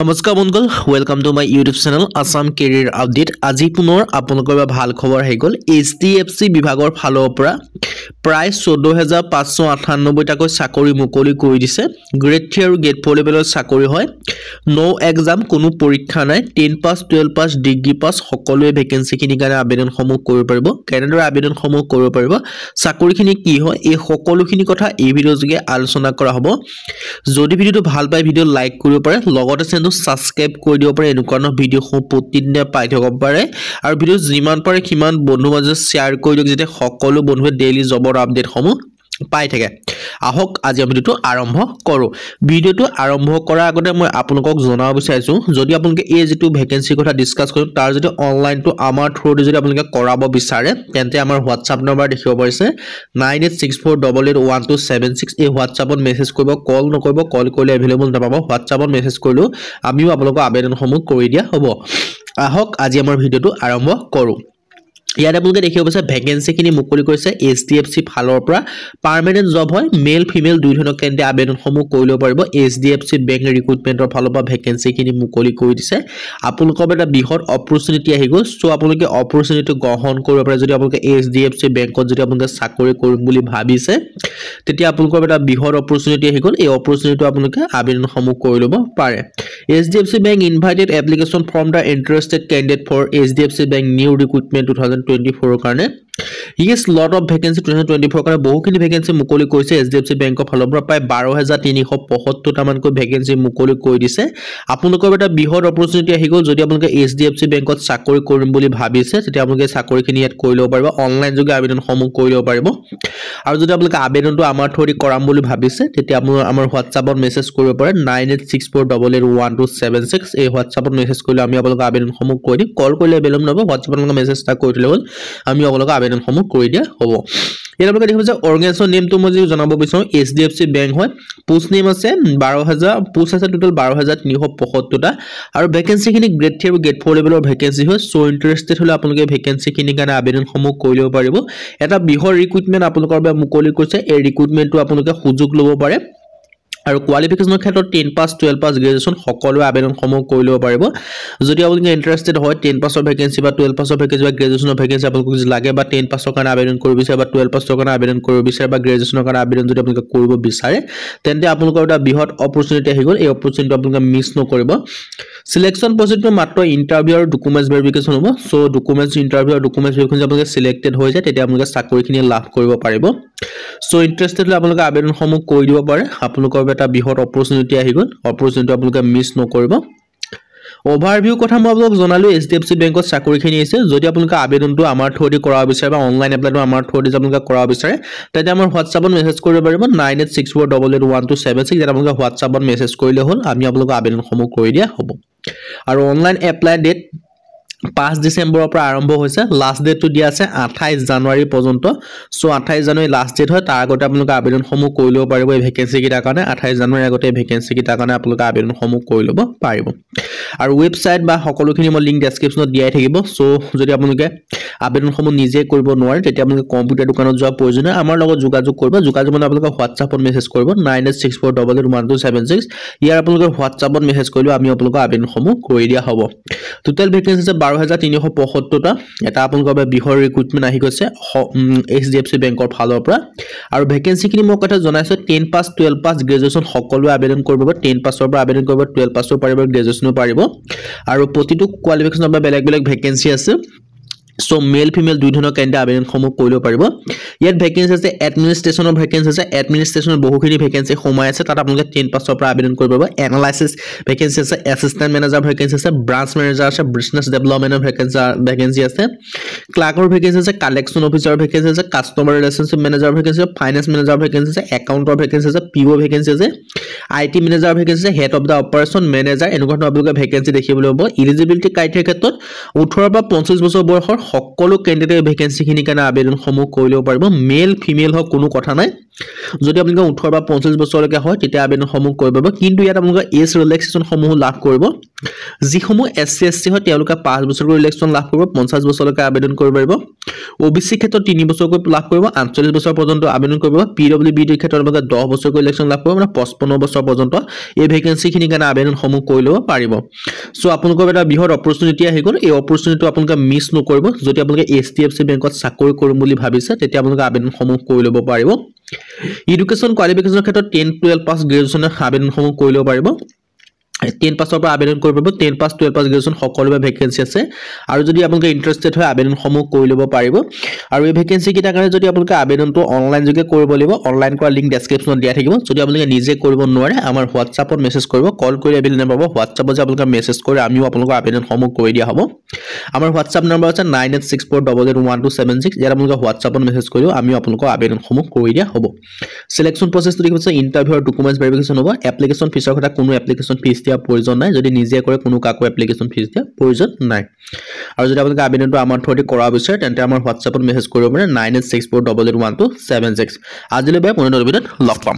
নমস্কাৰ বন্ধুসকল welcome to my YouTube channel Assam career update আজি পুনৰ আপোনালোকৰ বাবে ভাল খবৰ হৈ গল এইচডিএফসি বিভাগৰ ফালৰ পৰা প্ৰায় 14598 টাকৈ চাকৰি মুকলি কৰি দিছে গ্ৰেড 3 আৰু গ্ৰেড 4 লেভেলৰ চাকৰি হয় নো এক্সাম কোনো পৰীক্ষা নাই 10 পাস 12 পাস ডিগ্ৰী পাস সকলোৱে ভেকেন্সি খিনি কাৰণে আবেদনসমূহ কৰিব পাৰিব কেনেদৰে আবেদনসমূহ কৰিব পাৰিব চাকৰিখিনি কি হয় এই সকলোখিনি কথা এই ভিডিঅ' যোগে আলোচনা কৰা হ'ব যদি ভিডিঅ'টো ভাল পায় ভিডিঅ' লাইক কৰিব পাৰে লগতে চেনেলটো সাবস্ক্ৰাইব কৰি দিব পাৰে এনেকুৱা ভিডিঅ'সমূহ প্ৰতিদিনে পাই থাকিব পাৰে আৰু ভিডিঅ' যিমান পাৰে কিমান বন্ধু মাজত শ্বেয়াৰ কৰি দিয়ক যাতে সকলো বন্ধুৱে ডেইলি জবৰ আপডেটসমূহ পাই থাকে আহক আজি আমি ভিডিঅ'টো আৰম্ভ কৰো ভিডিঅ'টো আৰম্ভ কৰাৰ আগতে মই আপোনালোকক জনাব বিচাৰিছো যদি আপোনালোকে এই যেটো ভেকেন্সি কথা ডিসকাস কৰিম তাৰ যদি অনলাইনটো আমাৰ থ্ৰুদি যদি আপোনালোকে কৰাব বিচাৰে তেন্তে আমাৰ WhatsApp নম্বৰ দেখিব পাৰিছে 9864881276 এই WhatsAppত মেছেজ কৰিব কল নকৰিব কল কৰিলে अवेलेबल নাপাব WhatsAppত মেছেজ কৰিলো আমিও আপোনালোকক আবেদনসমূহ কৰি দিয়া হ'ব আহক আজি আমাৰ ভিডিঅ'টো আৰম্ভ কৰো ইয়াত আপোনালোকে দেখিব পাইছে ভেকেন্সি খিনি মুকলি কৰিছে এইচডিএফসি ফালৰ পৰা পাৰ্মানেন্ট জব হয় মেল ফিমেল দুই ধৰণৰ কেন্দ্ৰে আবেদনসমূহ কৰি ল'ব পাৰিব এইচডিএফসি বেংক ৰিক্ৰুটমেন্টৰ ফালৰ পৰা ভেকেন্সি খিনি মুকলি কৰি দিছে আপোনালোকৰ এটা বিহত অপৰচুনিটি আহি গ'ল সো আপোনালোকে অপৰচুনিটি গ্ৰহণ কৰিব পাৰে যদি আপোনালোকে এইচডিএফসি বেংকত যদি আপোনালোকে চাকৰি কৰিম বুলি ভাবিছে তেতিয়া আপোনালোকৰ এটা বিহত অপৰচুনিটি আহি গ'ল এই অপৰচুনিটিটো আপোনালোকে আবেদনসমূহ কৰি ল'ব পাৰে HDFC bank invited application form the interested candidate for HDFC bank new recruitment 2024 কাৰণে Yes, lot of vacancy 2024 কাৰণে বহুখিনি ভেকেন্সি মুকলি কৰিছে এইচডিএফসি বেংকৰ ফালৰ পৰা প্ৰায় 12375 টা মানকৈ ভেকেন্সি মুকলি কৰি দিছে আপোনালোকৰ এটা বিহত অপৰচুনিটি আহি গ'ল যদি আপোনালোকে এইচডিএফসি বেংকত চাকৰি কৰিম বুলি ভাবিছে তেতিয়া আপোনালোকে চাকৰিখিনি ইয়াত কৰি ল'ব পাৰিব অনলাইন যোগে আবেদনসমূহ কৰি ল'ব পাৰিব আৰু যদি আপোনালোকে আবেদনটো আমাৰ থ্ৰুদি কৰাম বুলি ভাবিছে তেতিয়া আপোনালোকে আমাৰ WhatsAppত মেছেজ কৰিব পাৰে 9864881276 এই WhatsAppত মেছেজ কৰিলে আমি আপোনালোকক আবেদনসমূহ কৰি দিম কল কৰিলে বেলম নব WhatsAppত আপোনালোকে মেছেজ টা কৰি দিলে হ'ল আমি আপোনালোকক আবেদনসমূহ কৰি দিয়া হ'ব ইয়াৰ আপোনালোকে দেখিব যে অৰ্গানাইজেশ্যন নেমটো মই জনাব বিচাৰো এইচডিএফসি বেংক হয় পোষ্ট নেম আছে 12000 পোষ্ট আছে টোটাল 12375 টা আৰু ভেকেন্সি খিনি গ্ৰেড 3 আৰু গ্ৰেড 4 লেভেলৰ ভেকেন্সি হয় সো ইন্টাৰেষ্টেড হলে আপোনালোকে ভেকেন্সি খিনি কাৰণে আবেদনসমূহ কৰি ল'ব পাৰিব এটা বিহৰ ৰিক্ৰুটমেন্ট আপোনালোকৰ বাবে মুকলি কৰিছে এই ৰিক্ৰুটমেন্টটো আপোনালোকে সুযোগ ল'ব পাৰে আৰু কোৱালিফিকেশনৰ ক্ষেত্ৰত 10 পাস 12 পাস গ্ৰেজুৱেচন সকলো আবেদনসমূহ কৰি ল'ব পাৰিব যদি আপোনালোকে ইন্টাৰেষ্টেড হয় 10 পাসৰ ভেকেন্সি বা 12 পাসৰ ভেকেন্সি বা গ্ৰেজুৱেচনৰ ভেকেন্সি আপোনালোকক লাগে বা 10 পাসৰ কাৰণে আবেদন কৰিব বিচাৰে বা 12 পাসৰ কাৰণে আবেদন কৰিব বিচাৰে বা গ্ৰেজুৱেচনৰ কাৰণে আবেদন যদি আপোনালোকে কৰিব বিচাৰে তেন্তে আপোনালোকৰ এটা বিহত অপৰচুনিটি আহি গ'ল এই অপৰচুনিটি আপোনালোকে মিছ নকৰিব সিলেকশন প্ৰসেসটো মাত্ৰ ইন্টাৰভিউ আৰু ডকুমেন্টছ ভেৰিফিকেশন হ'ব সো ডকুমেন্টছ ইন্টাৰভিউ আৰু ডকুমেন্টছ ভেৰিফিকেশন আপোনালোকে সিলেক্টেড হৈ যায় তেতিয়া আপোনালোকে চাকৰিখিনি লাভ কৰিব পাৰিব সো ইন্টাৰেষ্টেড হলে আপোনালোকে আবেদনসমূহ কৰি দিব পাৰে আপোনালোকৰ এটা বিহত অপৰচুনিটি আহি গ'ল অপৰচুনিটি আপোনালোকে মিছ নকৰিব ওভাৰভিউ কথা মই আপোনাক জনালো এইচডিএফসি বেংকত চাকৰিখিনি আছে যদি আপোনালোকে আবেদনটো আমাৰ থ্ৰুদি কৰাব বিচাৰে বা অনলাইন এপ্লাইটো আমাৰ থ্ৰুদি আপোনালোকে কৰাব বিচাৰে তেতিয়া আমাৰ WhatsAppত মেছেজ কৰিব পাৰিব 9864881276 যেটা আপোনালোকে WhatsAppত মেছেজ কৰিলে হ'ল আমি আপোনালোকক আবেদনসমূহ কৰি দিয়া হ'ব আৰু অনলাইন এপ্লাই ডেট 5 ডিসেম্বৰৰ পৰা আৰম্ভ হৈছে লাষ্ট ডেটটো দিয়া আছে 28 জানুৱাৰী পৰ্যন্ত সো 28 জানুৱাৰী লাষ্ট ডেট হয় তাৰ আগতে আপোনালোকে আবেদনসমূহ কৰি ল'ব পাৰিব এই ভেকেন্সি কিটাৰ কাৰণে 28 জানুৱাৰী আগতে ভেকেন্সি কিটাৰ কাৰণে আপোনালোকে আবেদনসমূহ কৰি ল'ব পাৰিব আৰু ৱেবসাইট বা সকলোখিনি মই লিংক ডেসক্ৰিপচনত দিয়াই থাকিব সো যদি আপোনালোকে আবেদনসমূহ নিজে কৰিব নোৱাৰে তেতিয়া আপোনালোকে কম্পিউটাৰ দোকানত যোৱা প্ৰয়োজন আমাৰ লগত যোগাযোগ কৰিব যোগাযোগ মানে আপোনালোকে WhatsAppত মেছেজ কৰিব 9864881276 ইয়াৰ আপোনালোকে WhatsAppত মেছেজ কৰিলে আমি আপোনালোকক আবেদনসমূহ কৰি দিয়া হ'ব টোটাল ভেকেন্সি আছে 12375 টা এটা আপোনালোকৰ বাবে বিহৰ ৰিক্ৰুটমেন্ট আহি গৈছে এইচডিএফসি বেংকৰ ফালৰ পৰা আৰু ভেকেন্সি খিনি মই কথা জনাইছো 10 পাস 12 পাস গ্ৰেজুৱেচন সকলোৱে আবেদন কৰিব 10 পাসৰ পৰা আবেদন কৰিব 12 পাসৰ পাৰিব গ্ৰেজুৱেচনো পাৰিব আৰু প্ৰতিটো কোৱালিফিকেশনৰ বাবে বেলেগ বেলেগ ভেকেন্সি আছে সো মেল ফিমেল দুই ধৰণৰ কেন্দ্ৰ আবেদনসমূহ কৰিব পাৰিব ইয়াত ভেকেন্সি আছে এডমিনিষ্ট্ৰেচনৰ ভেকেন্সি আছে এডমিনিষ্ট্ৰেচনৰ বহুখিনি ভেকেন্সি সোমাই আছে তাত আপোনালোকে 10 পাসৰ পৰা আবেদন কৰিব পাৰিব এনালাইসিস ভেকেন্সি আছে এসিস্ট্যান্ট মেনেজাৰ ভেকেন্সি আছে ব্ৰাঞ্চ মেনেজাৰ আছে বিজনেছ ডেভেলপমেন্টৰ ভেকেন্সি আছে ক্লাৰ্কৰ ভেকেন্সি আছে কালেকচন অফিচাৰ ভেকেন্সি আছে কাস্টমাৰ ৰিলেশনশিপ মেনেজাৰ ভেকেন্সি আছে ফাইনান্স মেনেজাৰ ভেকেন্সি আছে একাউন্টৰ ভেকেন্সি আছে পিও ভেকেন্সি আছে আইটি মেনেজাৰ ভেকেন্সি আছে head of the operation manager এনেকুৱা ধৰণৰ আপোনালোকে ভেকেন্সি দেখিবলৈ পাব এলিজিবিলিটি ক্ৰাইটেৰিয়া ক্ষেত্ৰত 18 পৰা 25 বছৰ বয়সৰ সকলো ক্যান্ডিডেট ভেকেন্সি খিনি কাৰণে আবেদনসমূহ কৰি ল'ব পাৰিব মেল ফিমেল হক কোনো কথা নাই যদি আপোনালোকে 18 বা 25 বছৰলৈকে হয় তেতিয়া আবেদনসমূহ কৰিব পাৰিব কিন্তু ইয়াত আপোনালোকে এজ ৰিলেক্সেশন সমূহ লাভ কৰিব যিসমূহ এসসি এসটি হয় তেওঁলোকে 5 বছৰৰ ৰিলেক্সেশন লাভ কৰিব 50 বছৰলৈকে আবেদন কৰিব পাৰিব ওবিসি ক্ষেত্ৰত 3 বছৰকৈ লাভ কৰিব 48 বছৰ পৰ্যন্ত আবেদন কৰিব পিডব্লিউডি ক্ষেত্ৰত আপোনালোকে 10 বছৰকৈ ইলেকশ্যন লাভ কৰিব মানে 55 বছৰ পৰ্যন্ত এই ভেকেন্সিখিনিৰ কাৰণে আবেদনসমূহ কৰি ল'ব পাৰিব সো আপোনালোকৰ এটা বৃহৎ অপৰচুনিটি আহি গ'ল এই অপৰচুনিটিটো আপোনালোকে মিছ নকৰিব যদি আপোনালোকে HDFC বেংকত চাকৰি কৰিম বুলি ভাবিছে তেতিয়া আপোনালোকে আবেদনসমূহ কৰি ল'ব পাৰিব এডুকেশ্যন কোৱালিফিকেশ্যনৰ ক্ষেত্ৰত 10 12 পাছ গ্ৰেজুৱেশ্যনৰ আবেদনসমূহ কৰি ল'ব পাৰিব 10 পাছৰ পৰা আবেদন কৰিব 10 পাছ 12 পাছ গ্ৰেজুৱেশ্যন সকলোৰে ভেকেন্সি আছে আৰু যদি আপোনালোকে ইন্টাৰেষ্টেড হয় আবেদনসমূহ কৰি ল'ব পাৰিব আৰু এই ভেকেন্সি কিটা কাৰণে যদি আপোনালোকে আবেদনটো অনলাইন যোগে কৰিব লাগিব অনলাইন কৰা লিংক ডেসক্ৰিপচনত দিয়া থাকিব যদি আপোনালোকে নিজে কৰিব নোৱাৰে আমাৰ হোৱাটছআপত মেছেজ কৰিব কল কৰি এভেইলেবল নাম্বাৰ হোৱাটছআপত আপোনালোকে মেছেজ কৰি আমিও আপোনালোকৰ আবেদনসমূহ কৰি দিয়া হ'ব আমাৰ হোৱাটছআপ নম্বৰ আছে 9864881276 ইয়াত আপোনালোকে হোৱাটছআপত মেছেজ কৰিও আমিও আপোনালোকৰ আবেদনসমূহ কৰি দিয়া হ'ব সিলেকশন প্ৰসেসটো দেখিছে ইন্টাৰভিউ আৰু ডকুমেন্টছ ভেৰিফিকেশন হ'ব এপ্লিকেশন ফিছৰ কথা কোনো এপ্লিকেশন ফিছ দিয়া প্ৰয়োজন নাই যদি নিজে কৰে কোনো কাকো এপ্লিকেশন ফিছ দিয়া প্ৰয়োজন নাই আৰু যদি আপোনালোকে আবেদনটো আমাৰ থ্ৰুদি কৰা বিচাৰে তেন্তে আমাৰ হোৱাটছআপত মেছেজ কৰিব পাৰে 9864881276 আজিলৈ পুনৰ ভিডিঅ'ত লগ পাম